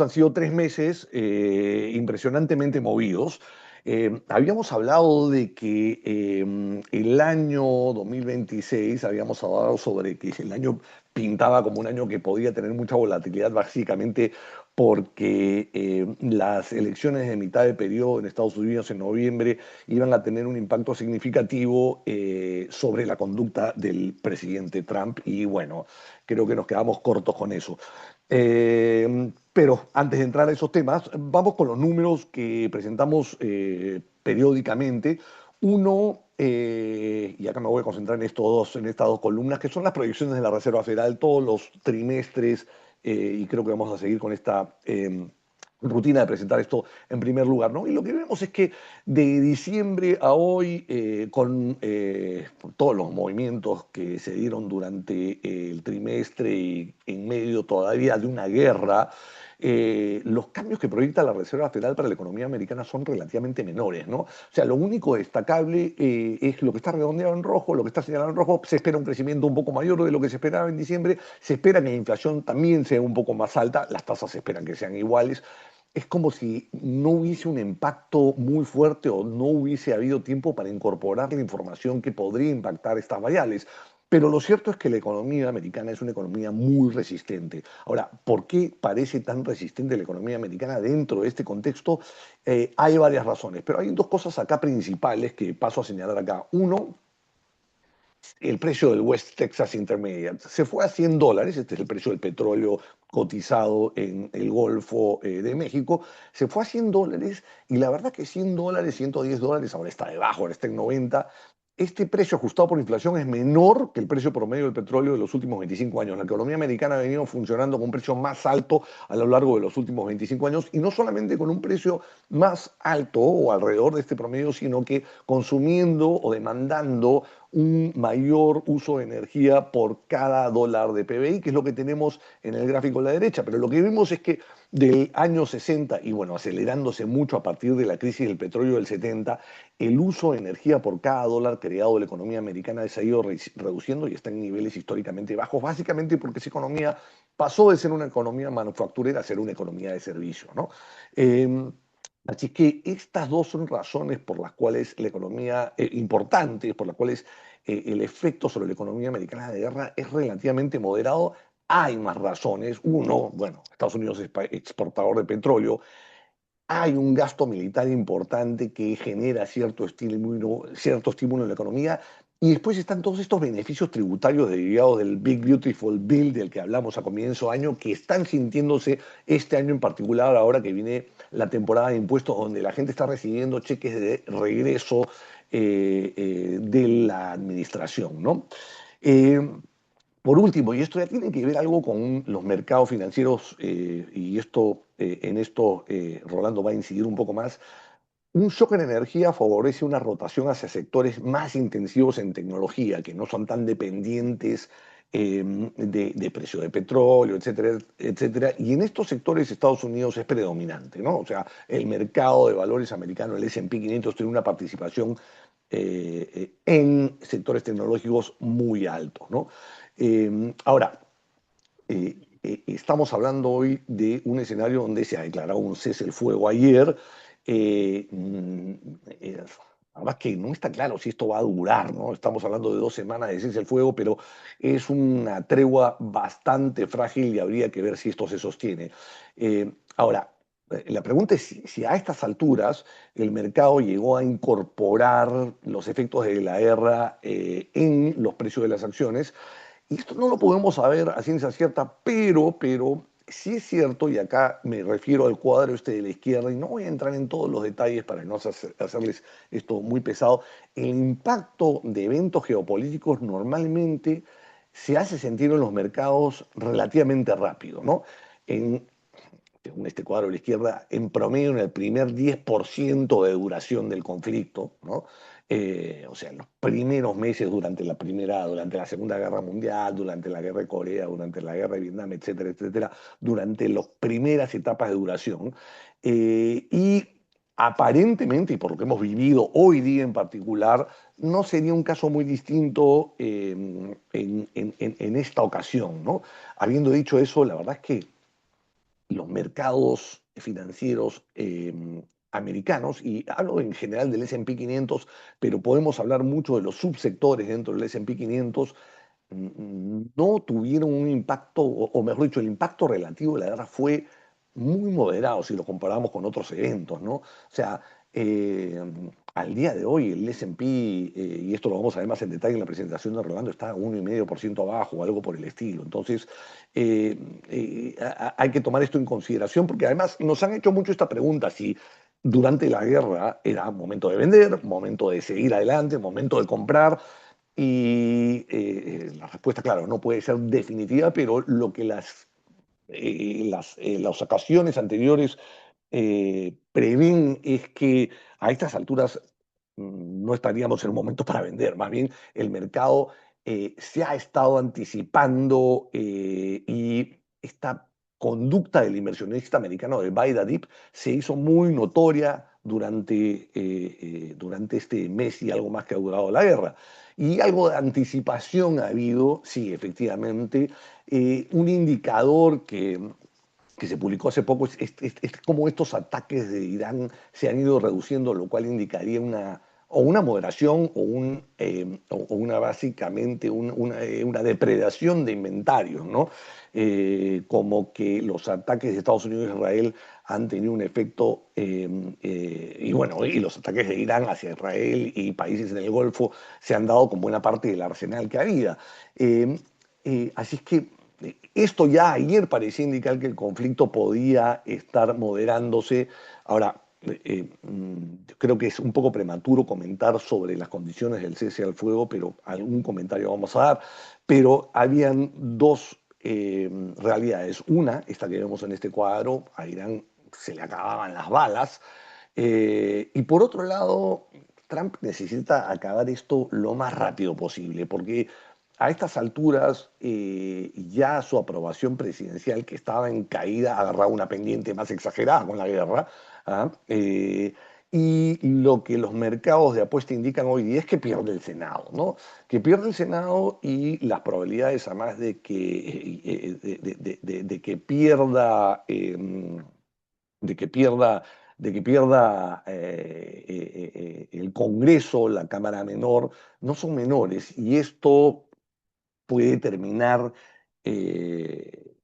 Han sido 3 meses impresionantemente movidos. Habíamos hablado de que el año 2026, habíamos hablado sobre que el año pintaba como un año que podía tener mucha volatilidad, básicamente porque las elecciones de mitad de periodo en Estados Unidos en noviembre iban a tener un impacto significativo sobre la conducta del presidente Trump y bueno, creo que nos quedamos cortos con eso. Pero antes de entrar a esos temas, vamos con los números que presentamos periódicamente. Uno, y acá me voy a concentrar en estas dos columnas, que son las proyecciones de la Reserva Federal todos los trimestres, y creo que vamos a seguir con esta rutina de presentar esto en primer lugar, ¿no? Y lo que vemos es que de diciembre a hoy, con todos los movimientos que se dieron durante el trimestre y en medio todavía de una guerra, los cambios que proyecta la Reserva Federal para la economía americana son relativamente menores, ¿no? O sea, lo único destacable es lo que está redondeado en rojo, lo que está señalado en rojo. Se espera un crecimiento un poco mayor de lo que se esperaba en diciembre, se espera que la inflación también sea un poco más alta, las tasas se esperan que sean iguales. Es como si no hubiese un impacto muy fuerte o no hubiese habido tiempo para incorporar la información que podría impactar estas variables. Pero lo cierto es que la economía americana es una economía muy resistente. Ahora, ¿por qué parece tan resistente la economía americana dentro de este contexto? Hay varias razones, pero hay dos cosas acá principales que paso a señalar acá. Uno, el precio del West Texas Intermediate se fue a $100, este es el precio del petróleo cotizado en el Golfo de México, se fue a $100 y la verdad que $100, $110, ahora está debajo, ahora está en 90. Este precio ajustado por inflación es menor que el precio promedio del petróleo de los últimos 25 años. La economía americana ha venido funcionando con un precio más alto a lo largo de los últimos 25 años y no solamente con un precio más alto o alrededor de este promedio, sino que consumiendo o demandando un mayor uso de energía por cada dólar de PBI, que es lo que tenemos en el gráfico a la derecha. Pero lo que vemos es que del año 60, y bueno, acelerándose mucho a partir de la crisis del petróleo del 70, el uso de energía por cada dólar creado de la economía americana se ha ido reduciendo y está en niveles históricamente bajos, básicamente porque esa economía pasó de ser una economía manufacturera a ser una economía de servicio, ¿no? Así que estas dos son razones por las cuales la economía, importantes, por las cuales el efecto sobre la economía americana de guerra es relativamente moderado. Hay más razones. Uno, bueno, Estados Unidos es exportador de petróleo. Hay un gasto militar importante que genera cierto estímulo en la economía. Y después están todos estos beneficios tributarios derivados del Big Beautiful Bill del que hablamos a comienzo de año, que están sintiéndose este año en particular, ahora que viene la temporada de impuestos, donde la gente está recibiendo cheques de regreso de la administración, ¿no? Eh, por último, y esto ya tiene que ver algo con los mercados financieros, y en esto Rolando va a incidir un poco más. Un shock en energía favorece una rotación hacia sectores más intensivos en tecnología, que no son tan dependientes de precio de petróleo, etcétera, etcétera. Y en estos sectores Estados Unidos es predominante, ¿no? O sea, el mercado de valores americano, el S&P 500, tiene una participación en sectores tecnológicos muy altos, ¿no? Ahora, estamos hablando hoy de un escenario donde se ha declarado un cese el fuego ayer. Eh, mm, eh, la verdad es que no está claro si esto va a durar, ¿no? Estamos hablando de 2 semanas de cese el fuego, pero es una tregua bastante frágil y habría que ver si esto se sostiene. Ahora, la pregunta es si a estas alturas el mercado llegó a incorporar los efectos de la guerra en los precios de las acciones. Y esto no lo podemos saber a ciencia cierta, pero sí es cierto, y acá me refiero al cuadro este de la izquierda, y no voy a entrar en todos los detalles para no hacerles esto muy pesado. El impacto de eventos geopolíticos normalmente se hace sentir en los mercados relativamente rápido, ¿no? En, según este cuadro de la izquierda, en promedio en el primer 10% de duración del conflicto, ¿no? O sea, en los primeros meses durante la Segunda Guerra Mundial, durante la Guerra de Corea, durante la Guerra de Vietnam, etcétera, etcétera, durante las primeras etapas de duración. Y aparentemente, y por lo que hemos vivido hoy día en particular, no sería un caso muy distinto en esta ocasión, ¿no? Habiendo dicho eso, la verdad es que los mercados financieros americanos, y hablo en general del S&P 500, pero podemos hablar mucho de los subsectores dentro del S&P 500, no tuvieron un impacto, o mejor dicho, el impacto relativo de la guerra fue muy moderado si lo comparamos con otros eventos, ¿no? O sea, eh, al día de hoy el S&P, y esto lo vamos a ver más en detalle en la presentación de Rolando, está 1,5% abajo o algo por el estilo. Entonces, eh, hay que tomar esto en consideración porque además nos han hecho mucho esta pregunta, si durante la guerra era momento de vender, momento de seguir adelante, momento de comprar. Y la respuesta, claro, no puede ser definitiva, pero lo que las ocasiones anteriores prevén es que a estas alturas no estaríamos en un momento para vender. Más bien, el mercado se ha estado anticipando, y esta conducta del inversionista americano de buy the dip se hizo muy notoria durante este mes y algo más que ha durado la guerra. Y algo de anticipación ha habido, sí, efectivamente. Un indicador que se publicó hace poco es cómo estos ataques de Irán se han ido reduciendo, lo cual indicaría una moderación o una básicamente una depredación de inventarios, ¿no? Como que los ataques de Estados Unidos a Israel han tenido un efecto, y bueno, y los ataques de Irán hacia Israel y países en el Golfo se han dado como buena parte del arsenal que había. Así es que esto ya ayer parecía indicar que el conflicto podía estar moderándose. Ahora, creo que es un poco prematuro comentar sobre las condiciones del cese al fuego, pero algún comentario vamos a dar. Pero habían dos realidades. Una, esta que vemos en este cuadro, a Irán se le acababan las balas. Y por otro lado, Trump necesita acabar esto lo más rápido posible, porque a estas alturas ya su aprobación presidencial, que estaba en caída, agarraba una pendiente más exagerada con la guerra. ¿Ah? Y lo que los mercados de apuesta indican hoy día es que pierde el Senado, ¿no? Que pierde el Senado, y las probabilidades además de que pierda, de que pierda, de que pierda el Congreso, la Cámara Menor, no son menores. Y esto puede terminar, eh,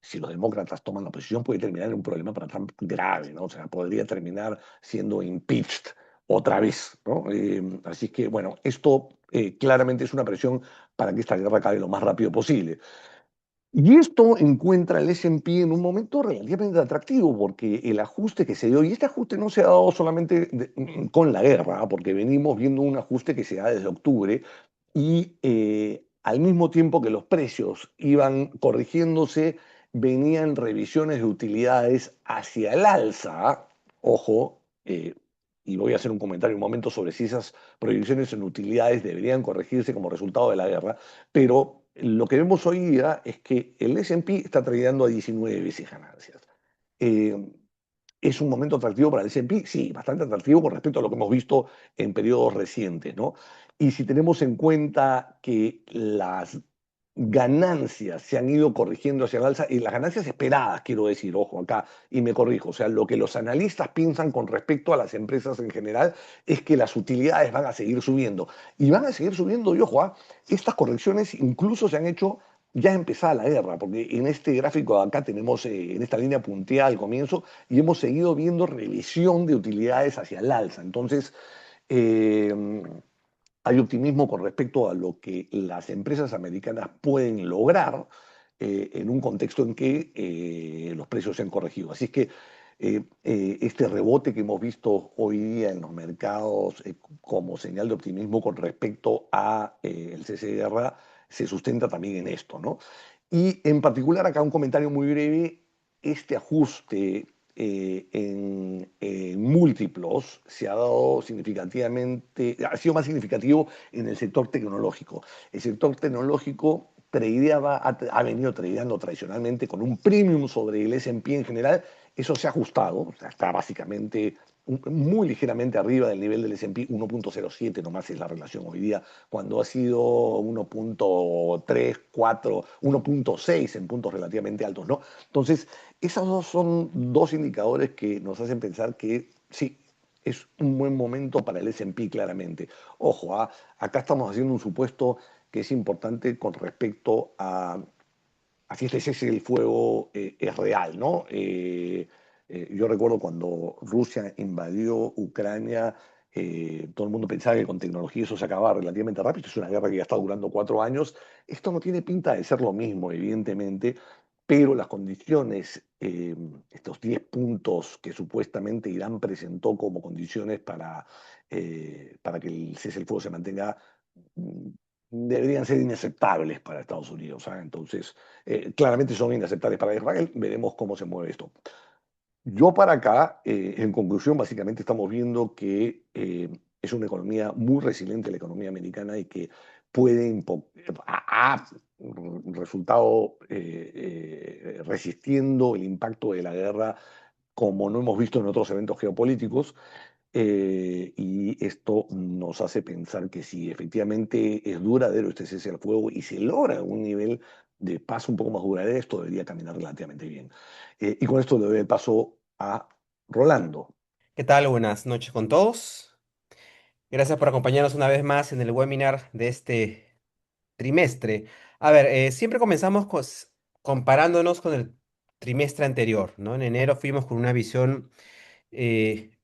si los demócratas toman la posición, puede terminar en un problema para Trump grave, ¿no? O sea, podría terminar siendo impeached otra vez, ¿no? Así que, bueno, esto claramente es una presión para que esta guerra acabe lo más rápido posible. Y esto encuentra el S&P en un momento relativamente atractivo, porque el ajuste que se dio, y este ajuste no se ha dado solamente con la guerra, ¿ah? Porque venimos viendo un ajuste que se da desde octubre, y al mismo tiempo que los precios iban corrigiéndose, venían revisiones de utilidades hacia el alza. ¿Ah? Ojo, y voy a hacer un comentario un momento sobre si esas proyecciones en utilidades deberían corregirse como resultado de la guerra, pero lo que vemos hoy día es que el S&P está tradeando a 19 veces ganancias. Eh, ¿Es un momento atractivo para el S&P? Sí, bastante atractivo con respecto a lo que hemos visto en periodos recientes, ¿no? Y si tenemos en cuenta que las ganancias se han ido corrigiendo hacia el alza, y las ganancias esperadas, quiero decir, ojo acá, y me corrijo, o sea, lo que los analistas piensan con respecto a las empresas en general es que las utilidades van a seguir subiendo. Y van a seguir subiendo, y ojo, estas correcciones incluso se han hecho ya empezada la guerra, porque en este gráfico de acá tenemos, en esta línea punteada al comienzo, y hemos seguido viendo revisión de utilidades hacia el alza. Entonces, eh, hay optimismo con respecto a lo que las empresas americanas pueden lograr en un contexto en que los precios se han corregido. Así es que este rebote que hemos visto hoy día en los mercados como señal de optimismo con respecto a el cese de guerra se sustenta también en esto, ¿no? Y en particular acá un comentario muy breve: este ajuste en múltiplos se ha dado significativamente, ha sido más significativo en el sector tecnológico. El sector tecnológico ha venido tradeando tradicionalmente con un premium sobre el S&P en general. Eso se ha ajustado, o sea, está básicamente muy ligeramente arriba del nivel del S&P, 1.07 nomás es la relación hoy día, cuando ha sido 1.3, 4, 1.6 en puntos relativamente altos, ¿no? Entonces, esos dos son dos indicadores que nos hacen pensar que sí, es un buen momento para el S&P claramente. Ojo, acá estamos haciendo un supuesto que es importante con respecto a si este cese del fuego es real, ¿no? Yo recuerdo cuando Rusia invadió Ucrania, todo el mundo pensaba que con tecnología eso se acababa relativamente rápido. Es una guerra que ya está durando 4 años. Esto no tiene pinta de ser lo mismo, evidentemente, pero las condiciones, estos 10 puntos que supuestamente Irán presentó como condiciones para que el cese del fuego se mantenga, mm, deberían ser inaceptables para Estados Unidos. ¿Ah? Entonces, claramente son inaceptables para Israel. Veremos cómo se mueve esto. Yo para acá, en conclusión, básicamente estamos viendo que es una economía muy resiliente la economía americana y que puede ha resultado resistiendo el impacto de la guerra como no hemos visto en otros eventos geopolíticos. Y esto nos hace pensar que si efectivamente es duradero este cese al fuego y se logra un nivel de paz un poco más duradero, esto debería caminar relativamente bien. Y con esto le doy el paso a Rolando. ¿Qué tal? Buenas noches con todos. Gracias por acompañarnos una vez más en el webinar de este trimestre. A ver, siempre comenzamos comparándonos con el trimestre anterior, ¿no? En enero fuimos con una visión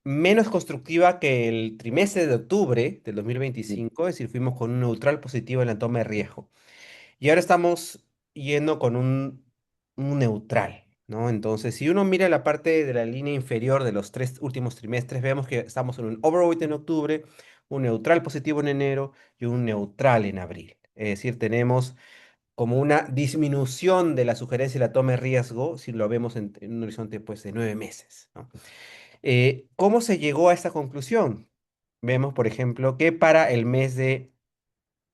menos constructiva que el trimestre de octubre del 2025, es decir, fuimos con un neutral positivo en la toma de riesgo. Y ahora estamos yendo con un neutral, ¿no? Entonces, si uno mira la parte de la línea inferior de los tres últimos trimestres, vemos que estamos en un overweight en octubre, un neutral positivo en enero y un neutral en abril. Es decir, tenemos como una disminución de la sugerencia de la toma de riesgo, si lo vemos en un horizonte pues, de 9 meses, ¿no? ¿Cómo se llegó a esta conclusión? Vemos, por ejemplo, que para el mes de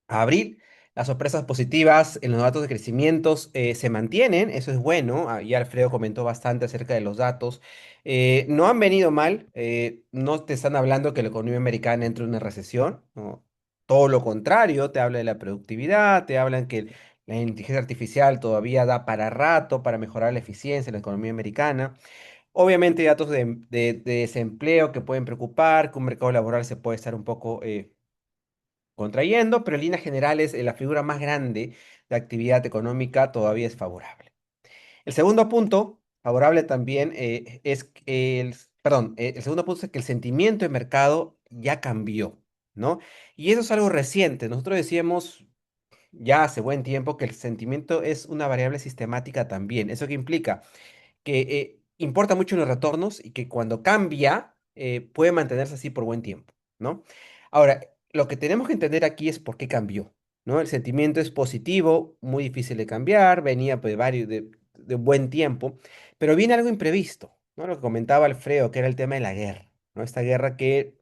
abril, las sorpresas positivas en los datos de crecimientos se mantienen, eso es bueno. Ya Alfredo comentó bastante acerca de los datos. No han venido mal, no te están hablando que la economía americana entre en una recesión, ¿no? Todo lo contrario, te habla de la productividad, te hablan que la inteligencia artificial todavía da para rato para mejorar la eficiencia de la economía americana. Obviamente hay datos de desempleo que pueden preocupar, que un mercado laboral se puede estar un poco contrayendo, pero en líneas generales la figura más grande de actividad económica todavía es favorable. El segundo punto, favorable también, el segundo punto es que el sentimiento de mercado ya cambió, ¿no? Y eso es algo reciente. Nosotros decíamos ya hace buen tiempo que el sentimiento es una variable sistemática también. ¿Eso qué implica? Que importa mucho en los retornos y que cuando cambia puede mantenerse así por buen tiempo, ¿no? Ahora, lo que tenemos que entender aquí es por qué cambió, ¿no? El sentimiento es positivo, muy difícil de cambiar, venía pues, de buen tiempo, pero viene algo imprevisto, ¿no? Lo que comentaba Alfredo, que era el tema de la guerra, ¿no? Esta guerra que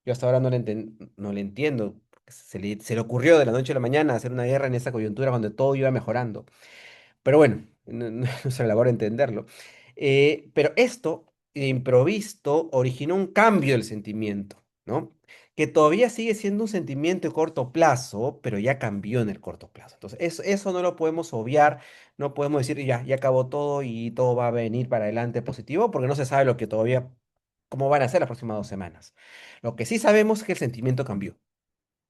yo hasta ahora no le entiendo. Porque se le ocurrió de la noche a la mañana hacer una guerra en esa coyuntura cuando todo iba mejorando. Pero bueno, no es la labor entenderlo. Pero esto, de improviso, originó un cambio del sentimiento, ¿no? Que todavía sigue siendo un sentimiento de corto plazo, pero ya cambió en el corto plazo. Entonces, eso no lo podemos obviar, no podemos decir ya acabó todo y todo va a venir para adelante positivo, porque no se sabe lo que todavía, cómo van a ser las próximas 2 semanas. Lo que sí sabemos es que el sentimiento cambió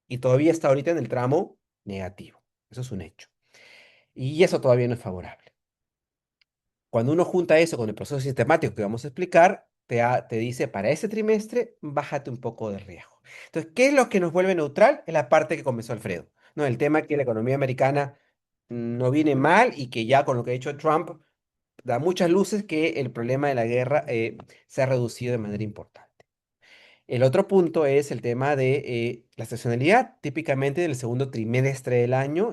y todavía está ahorita en el tramo negativo. Eso es un hecho. Y eso todavía no es favorable. Cuando uno junta eso con el proceso sistemático que vamos a explicar, te dice, para ese trimestre, bájate un poco de riesgo. Entonces, ¿qué es lo que nos vuelve neutral? Es la parte que comenzó Alfredo, ¿no? El tema que la economía americana no viene mal y que ya con lo que ha hecho Trump da muchas luces que el problema de la guerra se ha reducido de manera importante. El otro punto es el tema de la estacionalidad. Típicamente del segundo trimestre del año,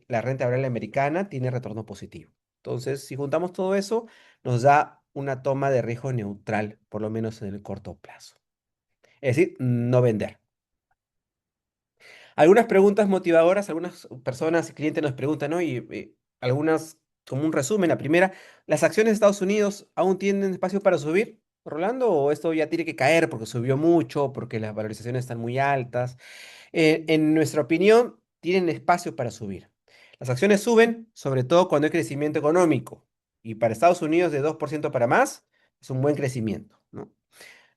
la renta variable americana tiene retorno positivo. Entonces, si juntamos todo eso, nos da una toma de riesgo neutral, por lo menos en el corto plazo. Es decir, no vender. Algunas preguntas motivadoras, algunas personas y clientes nos preguntan, ¿no? Y algunas, como un resumen, la primera, ¿las acciones de Estados Unidos aún tienen espacio para subir? Rolando, o esto ya tiene que caer porque subió mucho, porque las valorizaciones están muy altas. En nuestra opinión, tienen espacio para subir. Las acciones suben, sobre todo cuando hay crecimiento económico. Y para Estados Unidos, de 2% para más, es un buen crecimiento, ¿no?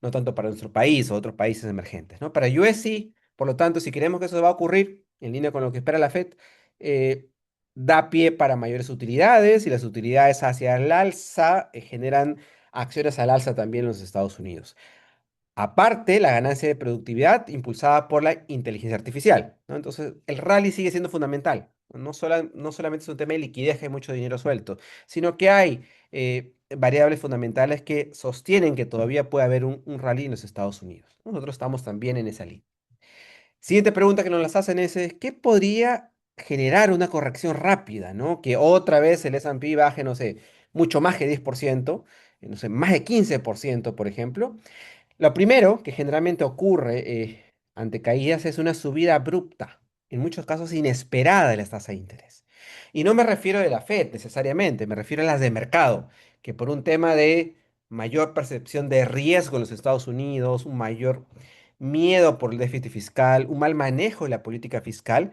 No tanto para nuestro país o otros países emergentes, ¿no? Para US sí, por lo tanto, si queremos que eso va a ocurrir, en línea con lo que espera la Fed, eh, da pie para mayores utilidades y las utilidades hacia el alza generan acciones al alza también en los Estados Unidos. Aparte, la ganancia de productividad impulsada por la inteligencia artificial, ¿no? Entonces, el rally sigue siendo fundamental. No solamente es un tema de liquidez, que hay mucho dinero suelto, sino que hay variables fundamentales que sostienen que todavía puede haber un rally en los Estados Unidos. Nosotros estamos también en esa línea. Siguiente pregunta que nos las hacen es, ¿qué podría generar una corrección rápida, ¿no? Que otra vez el S&P baje, no sé, mucho más que 10%, no sé, más de 15%, por ejemplo. Lo primero que generalmente ocurre ante caídas es una subida abrupta, en muchos casos inesperada de las tasas de interés. Y no me refiero de la Fed necesariamente, me refiero a las de mercado, que por un tema de mayor percepción de riesgo en los Estados Unidos, un mayor miedo por el déficit fiscal, un mal manejo de la política fiscal,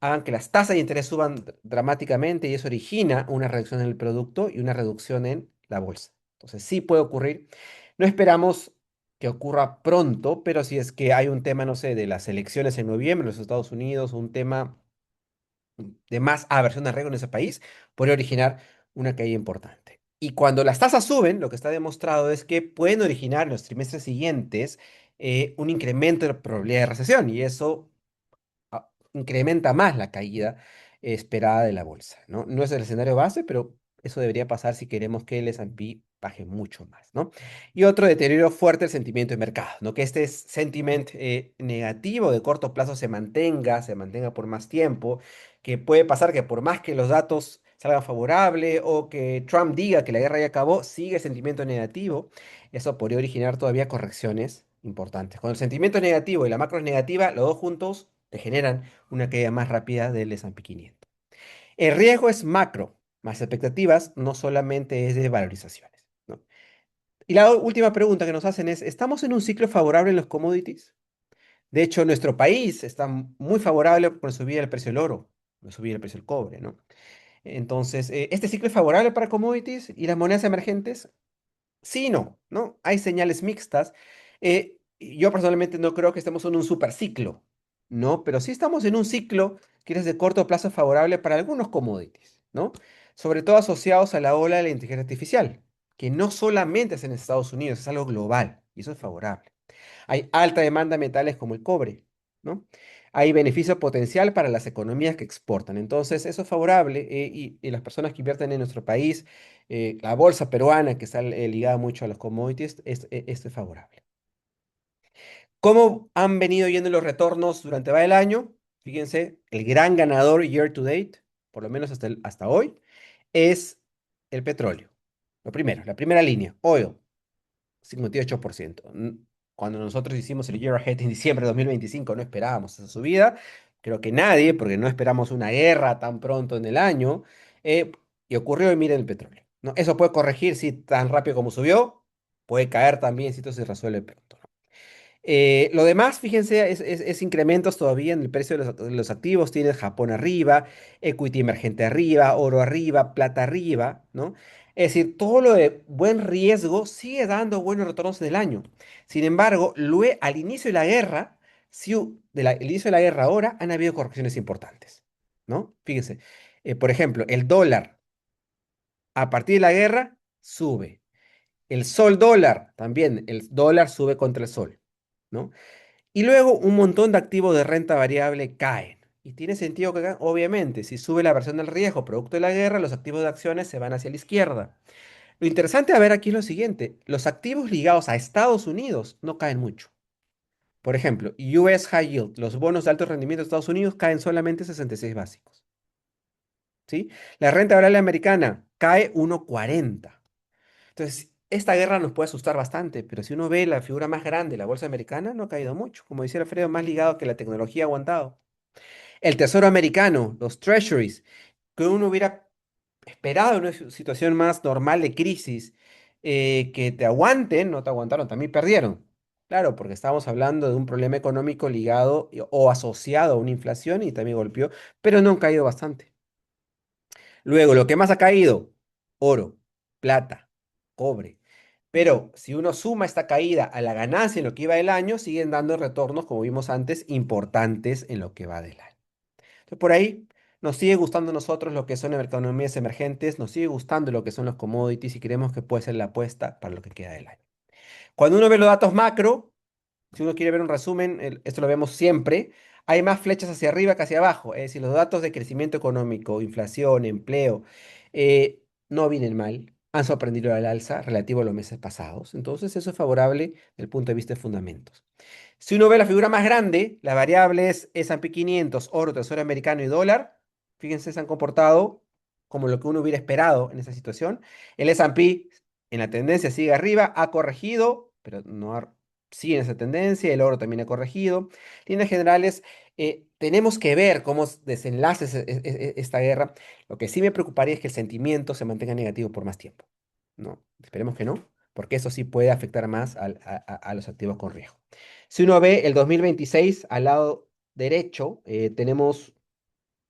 hagan que las tasas de interés suban dramáticamente y eso origina una reducción en el producto y una reducción en la bolsa. Entonces sí puede ocurrir. No esperamos que ocurra pronto, pero si es que hay un tema, no sé, de las elecciones en noviembre en los Estados Unidos, un tema de más aversión al riesgo en ese país, podría originar una caída importante. Y cuando las tasas suben, lo que está demostrado es que pueden originar en los trimestres siguientes un incremento de la probabilidad de recesión y eso incrementa más la caída esperada de la bolsa, ¿no? No es el escenario base, pero eso debería pasar si queremos que el S&P baje mucho más, ¿no? Y otro deterioro fuerte el sentimiento de mercado, ¿no? Que este sentiment negativo de corto plazo se mantenga por más tiempo, que puede pasar que por más que los datos salgan favorables o que Trump diga que la guerra ya acabó, sigue el sentimiento negativo, eso podría originar todavía correcciones importantes. Cuando el sentimiento es negativo y la macro es negativa, los dos juntos te generan una caída más rápida del S&P 500. El riesgo es macro, más expectativas no solamente es de valorizaciones, ¿no? Y la última pregunta que nos hacen es, ¿estamos en un ciclo favorable en los commodities? De hecho, nuestro país está muy favorable por subir el precio del oro, por subir el precio del cobre, ¿no? Entonces, ¿este ciclo es favorable para commodities y las monedas emergentes? Sí y no, ¿no? Hay señales mixtas. Yo personalmente no creo que estemos en un superciclo, ¿no? Pero sí estamos en un ciclo que es de corto plazo favorable para algunos commodities, ¿no? Sobre todo asociados a la ola de la inteligencia artificial, que no solamente es en Estados Unidos, es algo global, y eso es favorable. Hay alta demanda de metales como el cobre, ¿no? Hay beneficio potencial para las economías que exportan. Entonces, eso es favorable y las personas que invierten en nuestro país, la bolsa peruana que está ligada mucho a los commodities, esto es favorable. ¿Cómo han venido yendo los retornos durante va el año? Fíjense, el gran ganador year to date, por lo menos hasta hoy, es el petróleo. Lo primero, la primera línea, oil. 58%. Cuando nosotros hicimos el Year Ahead en diciembre de 2025 no esperábamos esa subida. Creo que nadie, porque no esperamos una guerra tan pronto en el año. eh, y ocurrió y miren el petróleo, ¿no? Eso puede corregir si tan rápido como subió. Puede caer también si esto se resuelve pronto, ¿no? Lo demás, fíjense, es incrementos todavía en el precio de los activos. Tienes Japón arriba, equity emergente arriba, oro arriba, plata arriba, ¿no? Es decir, todo lo de buen riesgo sigue dando buenos retornos en el año. Sin embargo, al inicio de la guerra, sí, el inicio de la guerra ahora, han habido correcciones importantes, ¿no? Fíjense, por ejemplo, el dólar a partir de la guerra sube. El sol dólar también, el dólar sube contra el sol, ¿no? Y luego un montón de activos de renta variable caen. Y tiene sentido que, obviamente, si sube la versión del riesgo producto de la guerra, los activos de acciones se van hacia la izquierda. Lo interesante a ver aquí es lo siguiente, los activos ligados a Estados Unidos no caen mucho. Por ejemplo, US High Yield, los bonos de alto rendimiento de Estados Unidos caen solamente 66 básicos, ¿sí? La renta variable americana cae 1,40. Entonces, esta guerra nos puede asustar bastante, pero si uno ve la figura más grande, la bolsa americana, no ha caído mucho. Como decía Alfredo, más ligado que la tecnología ha aguantado. El tesoro americano, los treasuries, que uno hubiera esperado en una situación más normal de crisis, que te aguanten, no te aguantaron, también perdieron. Claro, porque estábamos hablando de un problema económico ligado o asociado a una inflación y también golpeó, pero no han caído bastante. Luego, lo que más ha caído, oro, plata, cobre. Pero si uno suma esta caída a la ganancia en lo que iba del año, siguen dando retornos, como vimos antes, importantes en lo que va del año. Entonces, por ahí nos sigue gustando a nosotros lo que son economías emergentes, nos sigue gustando lo que son los commodities y creemos que puede ser la apuesta para lo que queda del año. Cuando uno ve los datos macro, si uno quiere ver un resumen, esto lo vemos siempre, hay más flechas hacia arriba que hacia abajo. Es decir, los datos de crecimiento económico, inflación, empleo, no vienen mal, han sorprendido al alza relativo a los meses pasados. Entonces, eso es favorable desde el punto de vista de fundamentos. Si uno ve la figura más grande, las variables S&P 500, oro, tesoro americano y dólar, fíjense, se han comportado como lo que uno hubiera esperado en esa situación. El S&P en la tendencia sigue arriba, ha corregido, pero no ha, sigue en esa tendencia, el oro también ha corregido. Líneas generales, tenemos que ver cómo desenlace esta guerra. Lo que sí me preocuparía es que el sentimiento se mantenga negativo por más tiempo. No, esperemos que no, porque eso sí puede afectar más a los activos con riesgo. Si uno ve el 2026 al lado derecho, tenemos,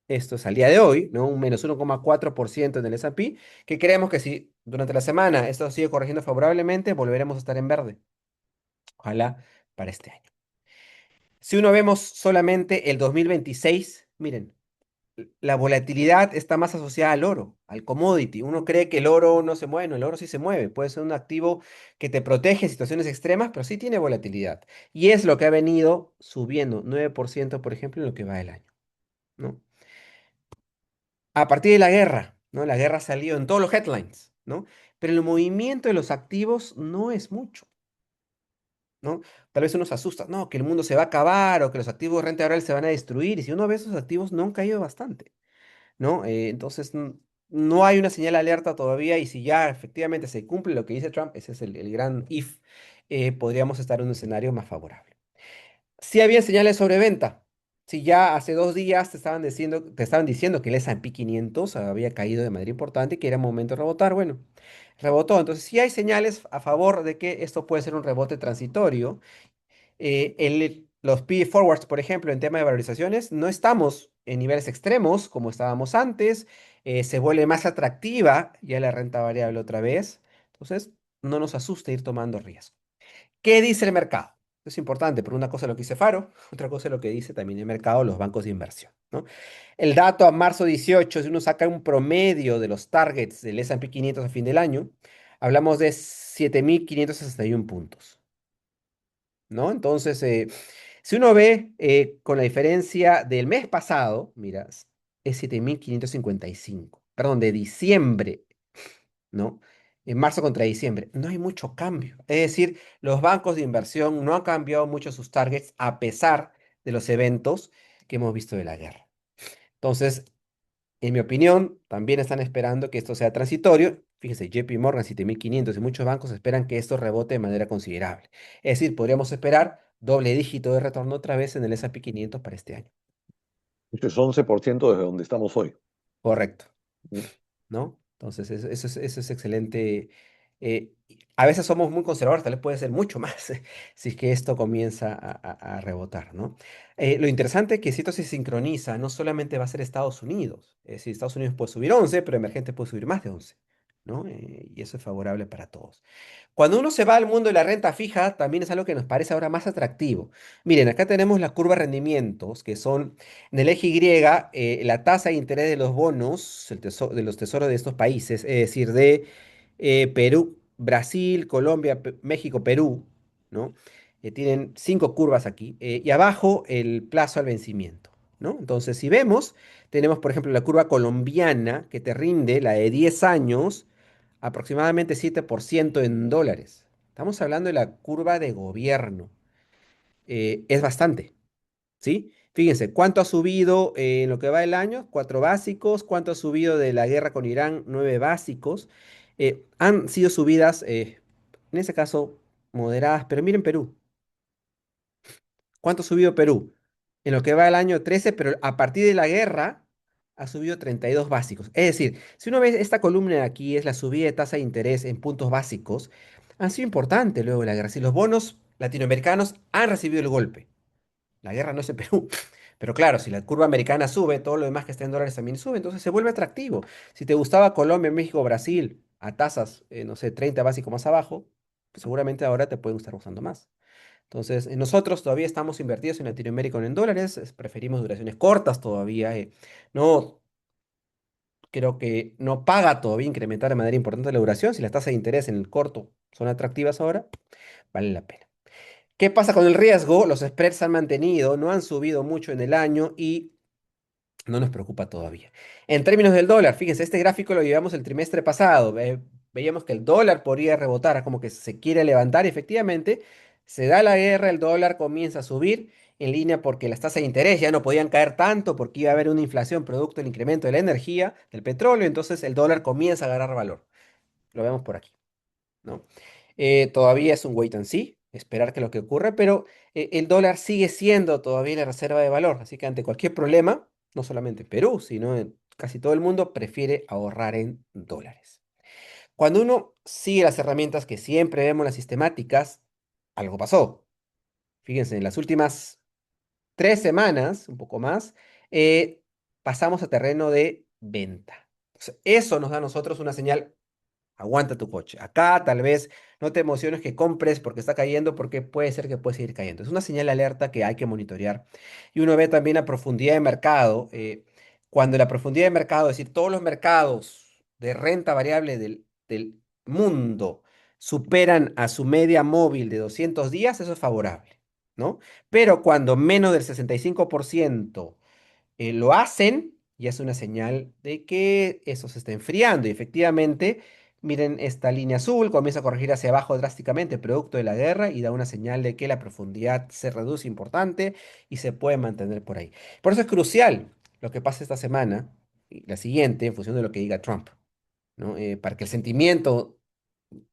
esto es al día de hoy, ¿no? Un menos 1,4% en el S&P, que creemos que si durante la semana esto sigue corrigiendo favorablemente, volveremos a estar en verde. Ojalá para este año. Si uno vemos solamente el 2026, miren, la volatilidad está más asociada al oro, al commodity. Uno cree que el oro no se mueve, no, el oro sí se mueve. Puede ser un activo que te protege en situaciones extremas, pero sí tiene volatilidad. Y es lo que ha venido subiendo 9%, por ejemplo, en lo que va del año, ¿no? A partir de la guerra, ¿no? La guerra ha salido en todos los headlines, ¿no? Pero el movimiento de los activos no es mucho, ¿no? Tal vez uno se asusta, no, que el mundo se va a acabar o que los activos de renta variable se van a destruir. Y si uno ve esos activos, no han caído bastante. ¿No? Entonces, no hay una señal de alerta todavía y si ya efectivamente se cumple lo que dice Trump, ese es el gran if, podríamos estar en un escenario más favorable. Si había señales sobre venta, si ya hace 2 días te estaban diciendo que el S&P 500 había caído de manera importante y que era momento de rebotar, bueno, rebotó. Entonces, sí hay señales a favor de que esto puede ser un rebote transitorio. Los P forwards, por ejemplo, en tema de valorizaciones, no estamos en niveles extremos como estábamos antes. Se vuelve más atractiva ya la renta variable otra vez. Entonces, no nos asusta ir tomando riesgo. ¿Qué dice el mercado? Es importante, pero una cosa es lo que dice Faro, otra cosa es lo que dice también el mercado, los bancos de inversión, ¿no? El dato a marzo 18, si uno saca un promedio de los targets del S&P 500 a fin del año, hablamos de 7.561 puntos. ¿No? Entonces, si uno ve con la diferencia del mes pasado, mira, es 7.555, perdón, de diciembre, ¿no? En marzo contra diciembre, no hay mucho cambio. Es decir, los bancos de inversión no han cambiado mucho sus targets a pesar de los eventos que hemos visto de la guerra. Entonces, en mi opinión, también están esperando que esto sea transitorio. Fíjese, JP Morgan 7.500 y muchos bancos esperan que esto rebote de manera considerable. Es decir, podríamos esperar doble dígito de retorno otra vez en el S&P 500 para este año. Este es 11% desde donde estamos hoy. Correcto, Mm. ¿no? Entonces, eso es excelente. A veces somos muy conservadores, tal vez puede ser mucho más si es que esto comienza a rebotar, ¿no? Lo interesante es que si esto se sincroniza, no solamente va a ser Estados Unidos, es decir, Estados Unidos puede subir 11, pero emergente puede subir más de 11, ¿no? Y eso es favorable para todos. Cuando uno se va al mundo de la renta fija, también es algo que nos parece ahora más atractivo. Miren, acá tenemos la curva de rendimientos, que son en el eje Y, la tasa de interés de los bonos, de los tesoros de estos países, es decir, de Perú, Brasil, Colombia, México, Perú, ¿no? Tienen 5 curvas aquí. Y abajo el plazo al vencimiento, ¿no? Entonces, si vemos, tenemos, por ejemplo, la curva colombiana, que te rinde, la de 10 años, aproximadamente 7% en dólares. Estamos hablando de la curva de gobierno. Es bastante. ¿Sí? Fíjense, ¿cuánto ha subido en lo que va el año? 4 básicos. ¿Cuánto ha subido de la guerra con Irán? 9 básicos. Han sido subidas, en ese caso, moderadas, pero miren Perú. ¿Cuánto ha subido Perú? En lo que va el año 13, pero a partir de la guerra ha subido 32 básicos. Es decir, si uno ve esta columna de aquí, es la subida de tasa de interés en puntos básicos, han sido importantes luego de la guerra. Si los bonos latinoamericanos han recibido el golpe, la guerra no es en Perú. Pero claro, si la curva americana sube, todo lo demás que está en dólares también sube, entonces se vuelve atractivo. Si te gustaba Colombia, México, Brasil, a tasas, no sé, 30 básico más abajo, pues seguramente ahora te pueden estar gustando más. Entonces, nosotros todavía estamos invertidos en Latinoamérica en dólares, preferimos duraciones cortas todavía. No, creo que no paga todavía incrementar de manera importante la duración. Si las tasas de interés en el corto son atractivas ahora, vale la pena. ¿Qué pasa con el riesgo? Los spreads se han mantenido, no han subido mucho en el año y no nos preocupa todavía. En términos del dólar, fíjense, este gráfico lo llevamos el trimestre pasado. Veíamos que el dólar podría rebotar, como que se quiere levantar. Y efectivamente, se da la guerra, el dólar comienza a subir en línea porque las tasas de interés ya no podían caer tanto porque iba a haber una inflación producto del incremento de la energía, del petróleo. Entonces el dólar comienza a agarrar valor. Lo vemos por aquí, ¿no? Todavía es un wait and see, esperar que lo que ocurra, pero el dólar sigue siendo todavía la reserva de valor, así que ante cualquier problema, no solamente en Perú, sino en casi todo el mundo, prefiere ahorrar en dólares. Cuando uno sigue las herramientas que siempre vemos en las sistemáticas, algo pasó. Fíjense, en las últimas 3 semanas, un poco más, eh, pasamos a terreno de venta. Entonces, eso nos da a nosotros una señal: aguanta tu coche. Acá tal vez no te emociones que compres porque está cayendo, porque puede ser que puede seguir cayendo. Es una señal de alerta que hay que monitorear. Y uno ve también la profundidad de mercado. Cuando la profundidad de mercado, es decir, todos los mercados de renta variable del mundo superan a su media móvil de 200 días, eso es favorable, ¿no? Pero cuando menos del 65% lo hacen, y es una señal de que eso se está enfriando. Y efectivamente, miren, esta línea azul comienza a corregir hacia abajo drásticamente, producto de la guerra, y da una señal de que la profundidad se reduce importante y se puede mantener por ahí. Por eso es crucial lo que pasa esta semana y la siguiente, en función de lo que diga Trump, ¿no? Para que el sentimiento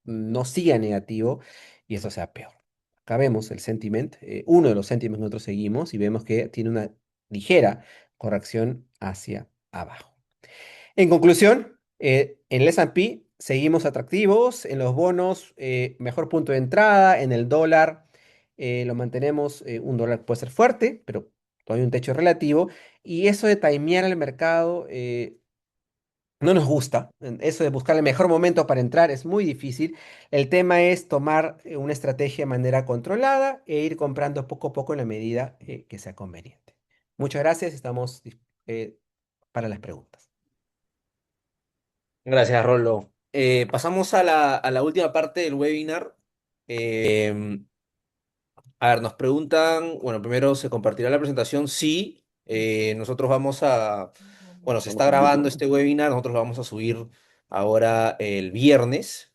no siga negativo y eso sea peor. Acá vemos el sentiment, uno de los sentiments que nosotros seguimos y vemos que tiene una ligera corrección hacia abajo. En conclusión, en el S&P seguimos atractivos, en los bonos mejor punto de entrada, en el dólar lo mantenemos, un dólar puede ser fuerte, pero todavía un techo relativo, y eso de timear el mercado no nos gusta. Eso de buscar el mejor momento para entrar es muy difícil. El tema es tomar una estrategia de manera controlada e ir comprando poco a poco en la medida que sea conveniente. Muchas gracias, estamos eh, para las preguntas. Gracias, Rolo. Pasamos a la última parte del webinar. Eh, a ver, nos preguntan, bueno, primero se compartirá la presentación. Sí, nosotros vamos a, bueno, se está Estamos en vivo, grabando ¿no? este webinar, nosotros lo vamos a subir ahora el viernes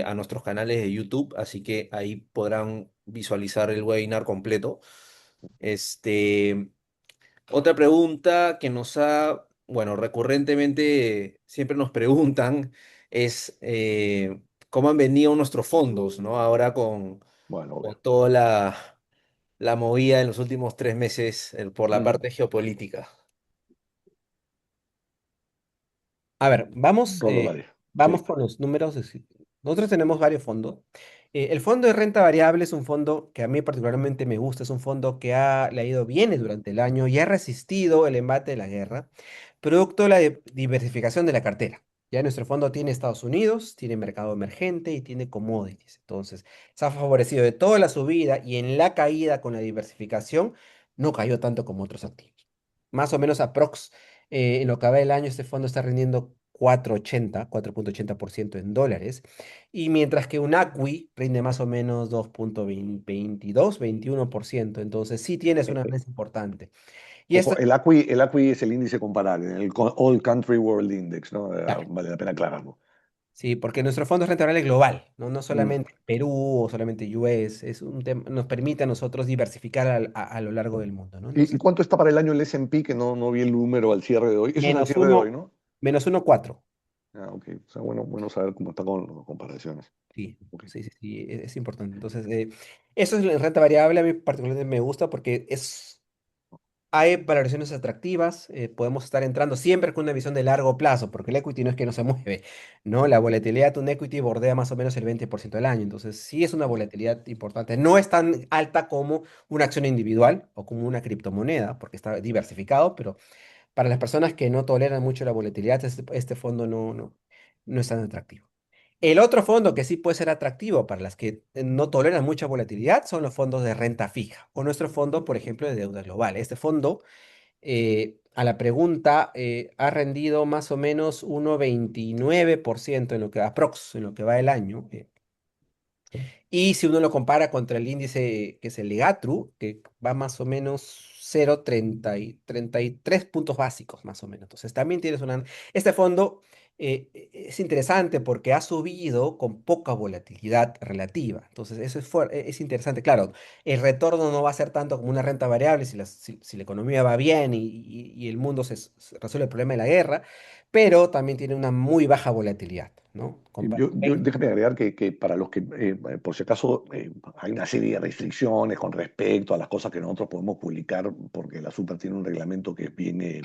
a nuestros canales de YouTube, así que ahí podrán visualizar el webinar completo. Este, Otra pregunta que nos ha, bueno, recurrentemente siempre nos preguntan es cómo han venido nuestros fondos, ¿no? Ahora Bueno, con obvio. toda la movida en los últimos 3 meses por la Mm, parte geopolítica. A ver, vamos, Rolo, dale. vamos Sí. con los números. Nosotros tenemos varios fondos. El fondo de renta variable es un fondo que a mí particularmente me gusta. Es un fondo que le ha ido bien durante el año y ha resistido el embate de la guerra, producto de la diversificación de la cartera. Ya nuestro fondo tiene Estados Unidos, tiene mercado emergente y tiene commodities. Entonces, se ha favorecido de toda la subida y en la caída con la diversificación no cayó tanto como otros activos. Más o menos aprox. En lo que va del año, este fondo está rindiendo 4.80% en dólares. Y mientras que un ACWI rinde más o menos 2.22, 21%. Entonces sí tienes una ganancia importante. Y esto, Ojo, el ACWI es el índice comparable, el All Country World Index, ¿no? claro, Vale la pena aclararlo. sí, porque nuestro fondo es rentable global, ¿no? No Mm. solamente Perú o solamente US, es un tema, nos permite a nosotros diversificar a lo largo del mundo, ¿no? Y Entonces, cuánto está para el año el S&P? Que no vi el número al cierre de hoy. Eso es al menos cierre de hoy, uno, ¿no? menos 1,4. Ah, ok. O sea, bueno saber cómo está con las comparaciones. Sí, Ok. sí, sí, sí, es importante. Entonces, eso es la renta variable, a mí particularmente me gusta porque es hay valoraciones atractivas, podemos estar entrando siempre con una visión de largo plazo, porque el equity no es que no se mueve, ¿no? La volatilidad de un equity bordea más o menos el 20% del año, entonces sí es una volatilidad importante. No es tan alta como una acción individual o como una criptomoneda, porque está diversificado, pero para las personas que no toleran mucho la volatilidad, este fondo no es tan atractivo. El otro fondo que sí puede ser atractivo para las que no toleran mucha volatilidad son los fondos de renta fija o nuestro fondo, por ejemplo, de deuda global. Este fondo, a la pregunta, ha rendido más o menos 1,29% en lo que aprox, en lo que va el año. Y si uno lo compara contra el índice que es el Ligatru, que va más o menos 0,33 puntos básicos, más o menos. Entonces, también tienes una... Este fondo es interesante porque ha subido con poca volatilidad relativa. Entonces, eso es interesante. Claro, el retorno no va a ser tanto como una renta variable si la economía va bien y el mundo se resuelve el problema de la guerra, pero también tiene una muy baja volatilidad, ¿no? Déjame agregar que para los que, por si acaso, hay una serie de restricciones con respecto a las cosas que nosotros podemos publicar, porque la Super tiene un reglamento que es bien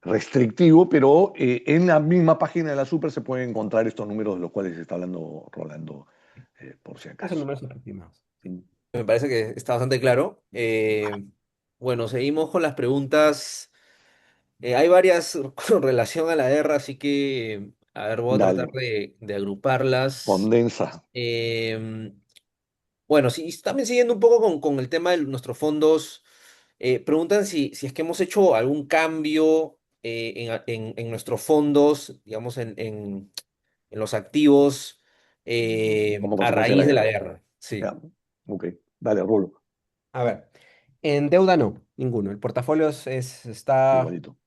restrictivo, pero en la misma página de la Super se pueden encontrar estos números de los cuales está hablando Rolando, por si Esos acaso. números son aproximados. Sí. Mm. Me parece que está bastante claro. Bueno, seguimos con las preguntas. Hay varias con relación a la guerra, así que, a ver, voy a tratar Dale, de agruparlas. condensa. Em, bueno, sí, también siguiendo un poco con el tema de nuestros fondos, preguntan si es que hemos hecho algún cambio en nuestros fondos, digamos, en los activos Como a consecuencia de raíz la de la guerra. guerra. Sí. Ya, ok, dale, Rulo, A ver, en deuda no, ninguno. El portafolio está igualito.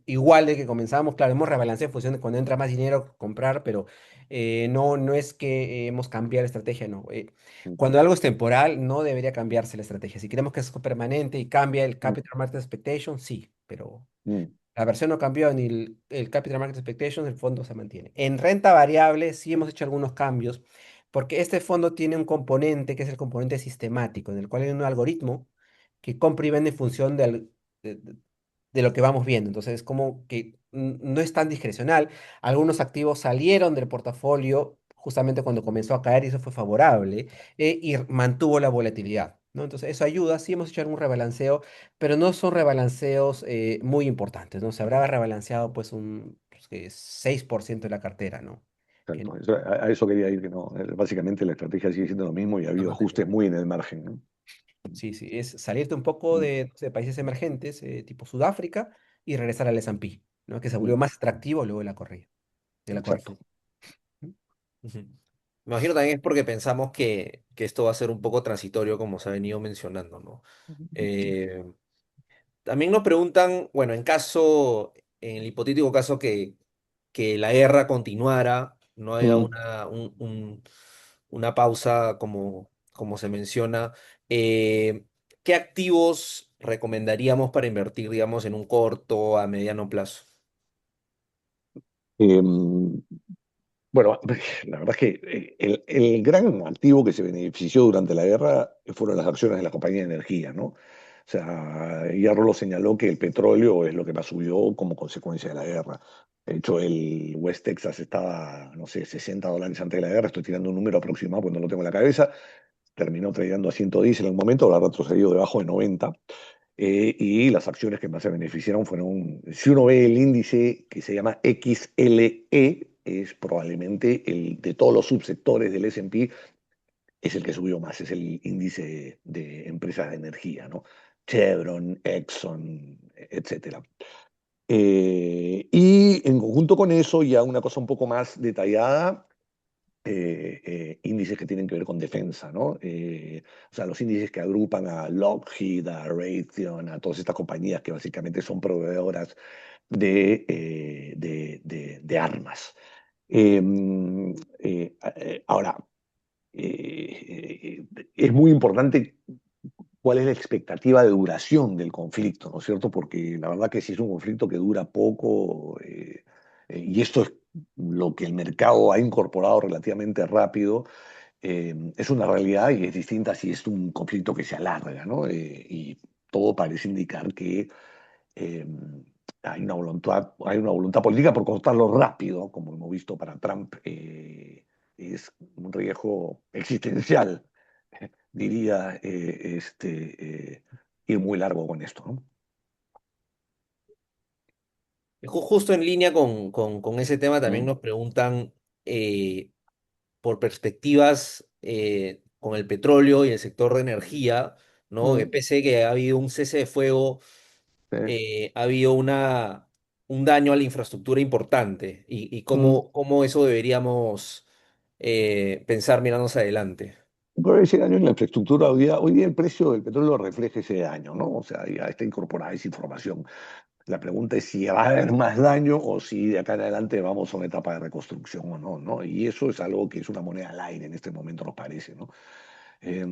igual de que comenzamos. Claro, hemos rebalanceado en función de cuando entra más dinero comprar, pero no es que hemos cambiado la estrategia, no. Mm, Cuando algo es temporal, no debería cambiarse la estrategia. Si queremos que es permanente y cambia el mm, capital market expectation, sí, pero mm, la versión no cambió ni el capital market expectation, el fondo se mantiene. En renta variable sí hemos hecho algunos cambios, porque este fondo tiene un componente que es el componente sistemático, en el cual hay un algoritmo que compra y vende en función de lo que vamos viendo. Entonces, es como que no es tan discrecional. Algunos activos salieron del portafolio justamente cuando comenzó a caer y eso fue favorable, y mantuvo la volatilidad, ¿no? Entonces, eso ayuda. Sí hemos hecho algún rebalanceo, pero no son rebalanceos muy importantes, ¿no? Se habrá rebalanceado pues un pues, que 6% de la cartera, ¿no? Que exacto. A eso quería ir, que no. Básicamente la estrategia sigue siendo lo mismo y ha no habido cambia. ajustes muy en el margen, ¿no? Sí, sí, es salirte un poco Mm, de, no sé, países emergentes, tipo Sudáfrica, y regresar al S&P, ¿no? Que se volvió mm, más atractivo luego de la exacto. corrección. ¿Mm? Ujú. Me imagino también es porque pensamos que esto va a ser un poco transitorio, como se ha venido mencionando, ¿no? Eh, También nos preguntan, bueno, en el hipotético caso que la guerra continuara, no haya Mm. una pausa como se menciona, ¿qué activos recomendaríamos para invertir, digamos, en un corto a mediano plazo? Em, Bueno, la verdad es que el gran activo que se benefició durante la guerra fueron las acciones de las compañías de energía, ¿no? O sea, Hierro lo señaló que el petróleo es lo que más subió como consecuencia de la guerra. De hecho, el West Texas estaba, no sé, $60 antes de la guerra, estoy tirando un número aproximado cuando lo tengo en la cabeza, terminó trayendo a 110 en un momento, ahora ha retrocedido debajo de 90. Y las acciones que más se beneficiaron fueron, si uno ve el índice que se llama XLE, es probablemente el de todos los subsectores del S&P, es el que subió más, es el índice de empresas de energía, ¿no? Chevron, Exxon, etcétera. Y en conjunto con eso, ya una cosa un poco más detallada, índices que tienen que ver con defensa, ¿no? O sea, los índices que agrupan a Lockheed, a Raytheon, a todas estas compañías que básicamente son proveedoras de armas. Eh, Ahora, es muy importante cuál es la expectativa de duración del conflicto, ¿no es cierto? Porque la verdad que si es un conflicto que dura poco, y esto es lo que el mercado ha incorporado relativamente rápido, es una realidad y es distinta si es un conflicto que se alarga, ¿no? Y todo parece indicar que eh, hay una voluntad política por cortarlo rápido, como hemos visto para Trump. Es un riesgo existencial, diría, ir muy largo con esto, ¿no? Justo en línea con ese tema también Mm, nos preguntan por perspectivas con el petróleo y el sector de energía, ¿no? mm, Pese a que ha habido un cese de fuego, sí, ha habido un daño a la infraestructura importante y mm. cómo eso deberíamos pensar mirando hacia adelante. Pero ese daño en la infraestructura, hoy día el precio del petróleo refleja ese daño, ¿no? O sea, ya está incorporada esa información. La pregunta es si va a haber más daño o si de acá en adelante vamos a una etapa de reconstrucción o no, ¿no? Y eso es algo que es una moneda al aire en este momento, nos parece, ¿no? Eh,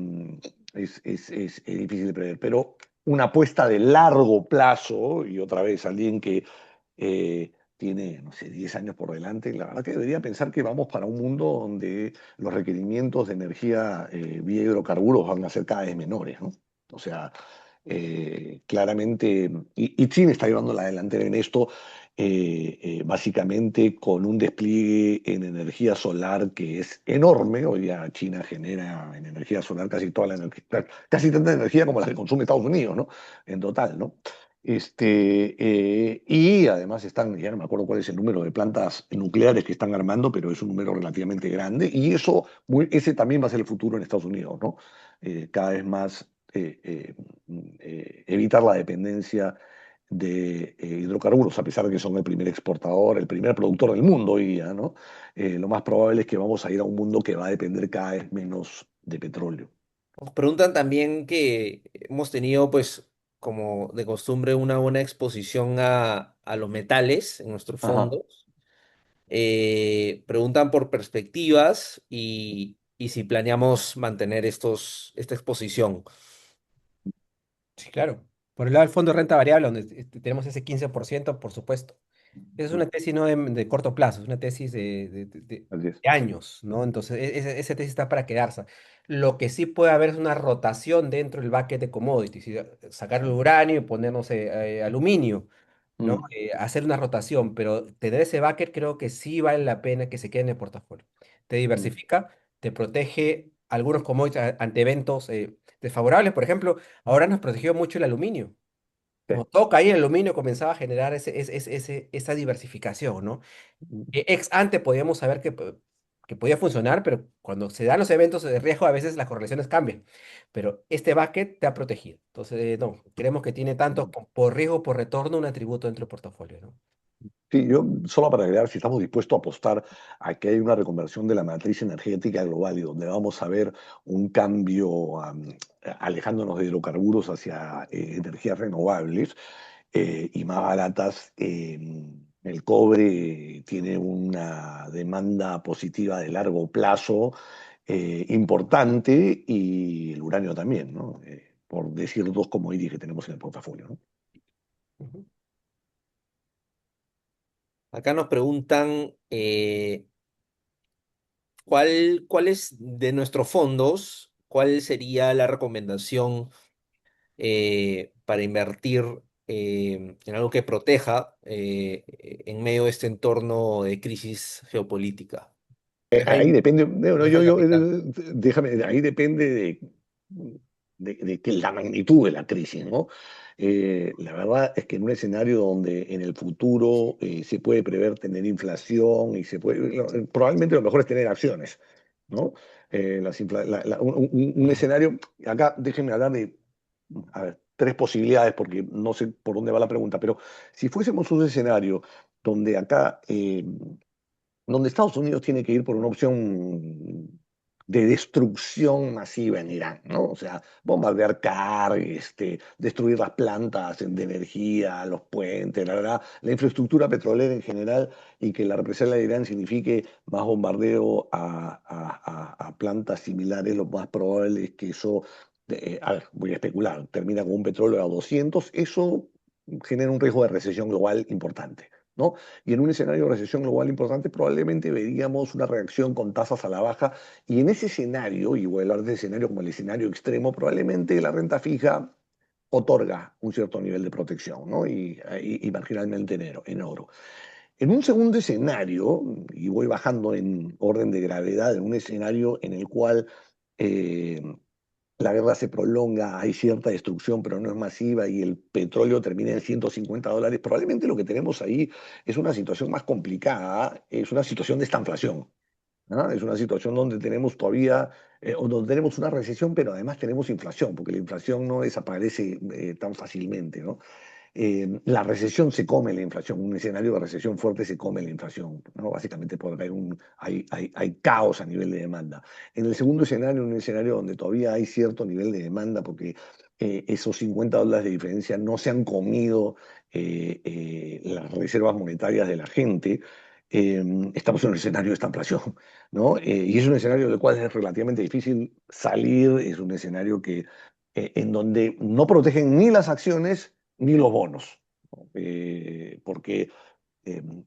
es difícil de prever, pero una apuesta de largo plazo, y otra vez alguien que tiene, no sé, 10 años por delante, la verdad que debería pensar que vamos para un mundo donde los requerimientos de energía vía hidrocarburos van a ser cada vez menores, ¿no? O sea, claramente, y China está llevando la delantera en esto, básicamente con un despliegue en energía solar que es enorme. Hoy día China genera en energía solar casi toda la energía, casi tanta energía como la que consume Estados Unidos, ¿no? En total, ¿no? Y además están, ya no me acuerdo cuál es el número de plantas nucleares que están armando, pero es un número relativamente grande. Y eso, ese también va a ser el futuro en Estados Unidos, ¿no? Cada vez más evitar la dependencia de hidrocarburos, a pesar de que son el primer exportador, el primer productor del mundo hoy día, ¿no? Lo más probable es que vamos a ir a un mundo que va a depender cada vez menos de petróleo. Nos preguntan también que hemos tenido, pues, como de costumbre, una buena exposición a los metales en nuestros Ajá. fondos. Preguntan por perspectivas y si planeamos mantener esta exposición. Sí, claro. Por el lado del fondo de renta variable, donde tenemos ese 15%, por supuesto. Esa es una tesis no de corto plazo, es una tesis Así es. de años, ¿no? Entonces, esa tesis está para quedarse. Lo que sí puede haber es una rotación dentro del bucket de commodities, y sacar el uranio y poner, no sé, aluminio, ¿no? Mm, Hacer una rotación, pero tener ese bucket creo que sí vale la pena que se quede en el portafolio. Te mm, diversifica, te protege algunos commodities ante eventos desfavorables. Por ejemplo, ahora nos protegió mucho el aluminio. sí. Como todo caía, el aluminio comenzaba a generar esa diversificación, ¿no? Ex ante podíamos saber que podía funcionar, pero cuando se dan los eventos de riesgo, a veces las correlaciones cambian. Pero este bucket te ha protegido. Entonces, no, creemos que tiene tanto por riesgo, por retorno, un atributo dentro del portafolio, ¿no? Sí, yo solo para agregar, si estamos dispuestos a apostar a que hay una reconversión de la matriz energética global y donde vamos a ver un cambio alejándonos de hidrocarburos hacia energías renovables y más baratas, el cobre tiene una demanda positiva de largo plazo importante y el uranio también, ¿no? Por decir dos commodities que tenemos en el portafolio, ¿no? Ujú. Acá nos preguntan cuál es de nuestros fondos, cuál sería la recomendación para invertir en algo que proteja en medio de este entorno de crisis geopolítica. Ahí Déjame, depende, bueno, dejo el capitán. déjame, ahí depende de que la magnitud de la crisis, ¿no? La verdad es que en un escenario donde en el futuro se puede prever tener inflación y se puede, probablemente lo mejor es tener acciones, ¿no? Un escenario, acá déjenme hablar de, a ver, tres posibilidades porque no sé por dónde va la pregunta, pero si fuésemos un escenario donde acá donde Estados Unidos tiene que ir por una opción de destrucción masiva en Irán, ¿no? O sea, bombardear Car, destruir las plantas de energía, los puentes, la verdad, la infraestructura petrolera en general y que la represalia de Irán signifique más bombardeo a plantas similares, lo más probable es que eso, a ver, voy a especular, termina con un petróleo a 200, eso genera un riesgo de recesión global importante, ¿no? Y en un escenario de recesión global importante, probablemente veríamos una reacción con tasas a la baja. Y en ese escenario, y voy a hablar de escenario como el escenario extremo, probablemente la renta fija otorga un cierto nivel de protección, ¿no? Y marginalmente en oro. En un segundo escenario, y voy bajando en orden de gravedad, en un escenario en el cual eh, la guerra se prolonga, hay cierta destrucción, pero no es masiva, y el petróleo termina en $150, probablemente lo que tenemos ahí es una situación más complicada, es una situación de estanflación. ¿No? Es una situación donde tenemos todavía, o donde tenemos una recesión, pero además tenemos inflación, porque la inflación no desaparece tan fácilmente, ¿no? La recesión se come la inflación, un escenario de recesión fuerte se come la inflación, ¿no? Básicamente porque hay caos a nivel de demanda. En el segundo escenario, un escenario donde todavía hay cierto nivel de demanda, porque esos $50 de diferencia no se han comido las reservas monetarias de la gente. Estamos en un escenario de estanflación, ¿no? Y es un escenario del cual es relativamente difícil salir, es un escenario en donde no protegen ni las acciones ni los bonos, ¿no? Porque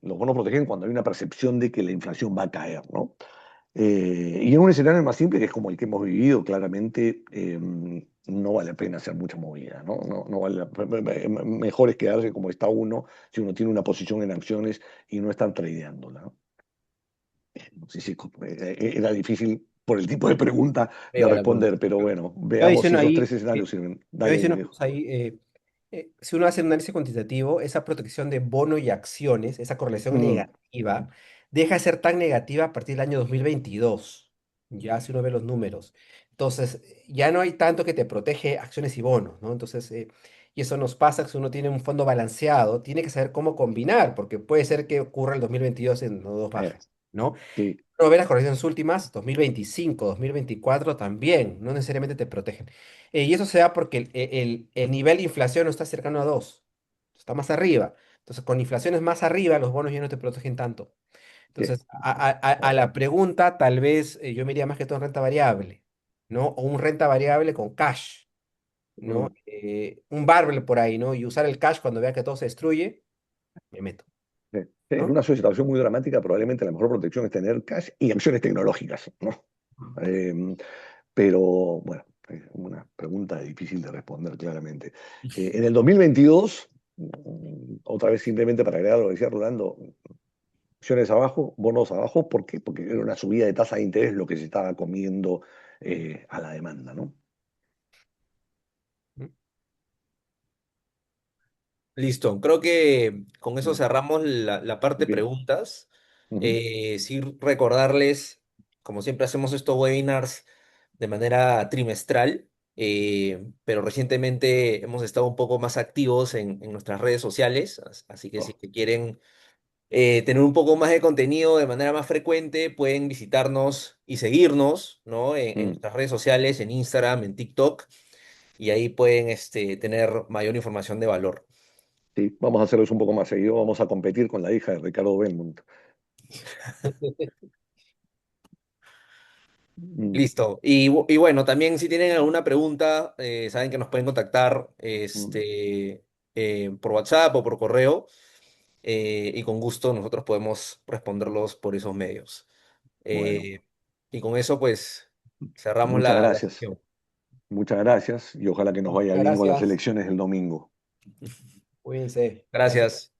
los bonos protegen cuando hay una percepción de que la inflación va a caer, ¿no? Y en un escenario más simple, que es como el que hemos vivido, claramente no vale la pena hacer mucha movida, ¿no? No vale mejor es quedarse como está uno si uno tiene una posición en acciones y no estar tradeándola, ¿no? No sé si era difícil por el tipo de pregunta de Veo la pregunta. responder, pero bueno, Yo veamos si adiciono esos tres ahí, escenarios sirven. yo Dale, adiciono una Diego. cosa ahí, si uno hace un análisis cuantitativo, esa protección de bono y acciones, esa correlación Mm, negativa, deja de ser tan negativa a partir del año 2022. Ya si uno ve los números. Entonces, ya no hay tanto que te protege acciones y bonos, ¿no? Entonces, y eso nos pasa que si uno tiene un fondo balanceado, tiene que saber cómo combinar, porque puede ser que ocurra el 2022 en nodos eh, bajes, ¿no? sí, Uno ve las correcciones últimas, 2025, 2024 también, no necesariamente te protegen. Y eso se da porque el nivel de inflación no está cercano a 2, está más arriba. Entonces, con inflaciones más arriba, los bonos ya no te protegen tanto. sí. Entonces, a la pregunta, tal vez yo me iría más que todo en renta variable, ¿no? O un renta variable con cash, ¿no? Mm, Un barbell por ahí, ¿no? Y usar el cash cuando vea que todo se destruye, me meto, sí. Sí, en ¿no? una situación muy dramática, probablemente la mejor protección es tener cash y acciones tecnológicas, ¿no? Eh, pero bueno, es una pregunta difícil de responder claramente. En el 2022, otra vez simplemente para agregar lo que decía Rolando, acciones abajo, bonos abajo, ¿por qué? Porque era una subida de tasa de interés lo que se estaba comiendo a la demanda, ¿no? ¿Mm? Listo, creo que con eso Mm, cerramos la parte bien. preguntas. Ujú. Sí recordarles, como siempre hacemos estos webinars de manera trimestral, pero recientemente hemos estado un poco más activos en nuestras redes sociales, así que si Oh, que quieren tener un poco más de contenido de manera más frecuente, pueden visitarnos y seguirnos, ¿no? En mm. nuestras redes sociales, en Instagram, en TikTok, y ahí pueden tener mayor información de valor. Sí, vamos a hacerlo un poco más seguido, vamos a competir con la hija de Ricardo Belmont. Mm, Listo. Y bueno, también si tienen alguna pregunta, saben que nos pueden contactar mm. por WhatsApp o por correo, y con gusto nosotros podemos responderlos por esos medios. Bueno, Eh, y con eso, pues, cerramos muchas la gracias. sesión. Muchas gracias y ojalá que nos vaya Muchas bien con las gracias, elecciones del domingo. cuídense. Gracias. Gracias.